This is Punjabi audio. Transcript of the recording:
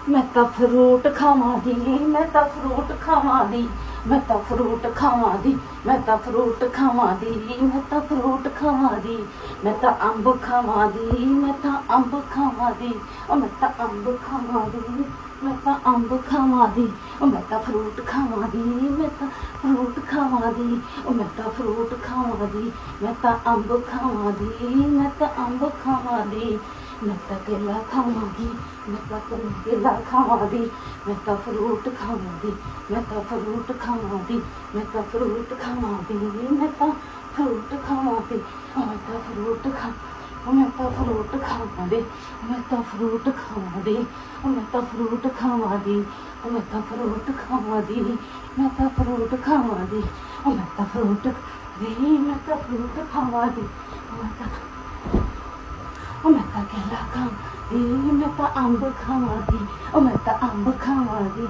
ਮੈਂ ਤਾਂ ਫਰੂਟ ਖਾਵਾਂ ਦੀ, ਮੈਂ ਤਾਂ ਫਰੂਟ ਖਾਵਾਂ ਦੀ, ਮੈਂ ਤਾਂ ਫਰੂਟ ਖਾਵਾਂ ਦੀ, ਮੈਂ ਤਾਂ ਫਰੂਟ ਖਾਵਾਂ ਦੀ, ਮੈਂ ਤਾਂ ਫਰੂਟ ਖਾਵਾਂ ਦੀ, ਮੈਂ ਤਾਂ ਅੰਬ ਖਾਵਾਂ ਦੀ, ਮੈਂ ਤਾਂ ਅੰਬ ਖਾਵਾਂ ਦੀ, ਉਹ ਮੈਂ ਤਾਂ ਅੰਬ ਖਾਵਾਂ ਦੀ, ਮੈਂ ਤਾਂ ਅੰਬ ਖਾਵਾਂ ਦੀ, ਉਹ ਮੈਂ ਤਾਂ ਫਰੂਟ ਖਾਵਾਂ ਦੀ, ਮੈਂ ਤਾਂ ਫਰੂਟ ਖਾਵਾਂ ਦੀ, ਉਹ ਮੈਂ ਤਾਂ ਫਰੂਟ ਖਾਵਾਂ ਦੀ, ਮੈਂ ਤਾਂ ਅੰਬ ਖਾਵਾਂ ਦੀ, ਮੈਂ ਤਾਂ ਅੰਬ ਖਾਵਾਂ ਦੀ, ਮੈਂ ਤਾਂ ਕੇਲਾ ਖਾਵਾਂ ਦੀ, ਮੈਂ ਤਾਂ ਕੇਲਾ ਖਾਵਾਂ ਦੀ, ਮੈਂ ਤਾਂ ਫਰੂਟ ਖਾਵਾਂ ਦੀ, ਮੈਂ ਤਾਂ ਫਰੂਟ ਖਾਵਾਂ ਦੀ, ਮੈਂ ਤਾਂ ਫਰੂਟ ਖਾਵਾਂ ਦੀ, ਮੈਂ ਤਾਂ ਫਰੂਟ ਖਾਵਾਂ ਦੀ, ਮੈਂ ਤਾਂ ਫਰੂਟ ਖਾ ਮੈਂ ਤਾਂ ਫਰੂਟ ਖਾਵਾਂ ਦੀ, ਮੈਂ ਤਾਂ ਫਰੂਟ ਖਾਵਾਂ ਦੀ, ਮੈਂ ਤਾਂ ਫਰੂਟ ਖਾਵਾਂ ਦੀ, ਮੈਂ ਤਾਂ ਫਰੂਟ ਖਾਵਾਂ ਦੀ, ਮੈਂ ਤਾਂ ਫਰੂਟ ਖਾਵਾਂ ਦੀ, ਮੈਂ ਤਾਂ ਫਰੂਟ ਦੀ, ਮੈਂ ਤਾਂ ਫਰੂਟ ਖਾਵਾਂ ਦੀ, ਮੈਂ ਤਾਂ ਕੇਲਾ ਖਾਵਾਂ ਦੀ, ਮੈਂ ਤਾਂ ਅੰਬ ਖਾਵਾਂ ਦੀ, ਮੈਂ ਤਾਂ ਅੰਬ ਖਾਵਾਂ ਦੀ।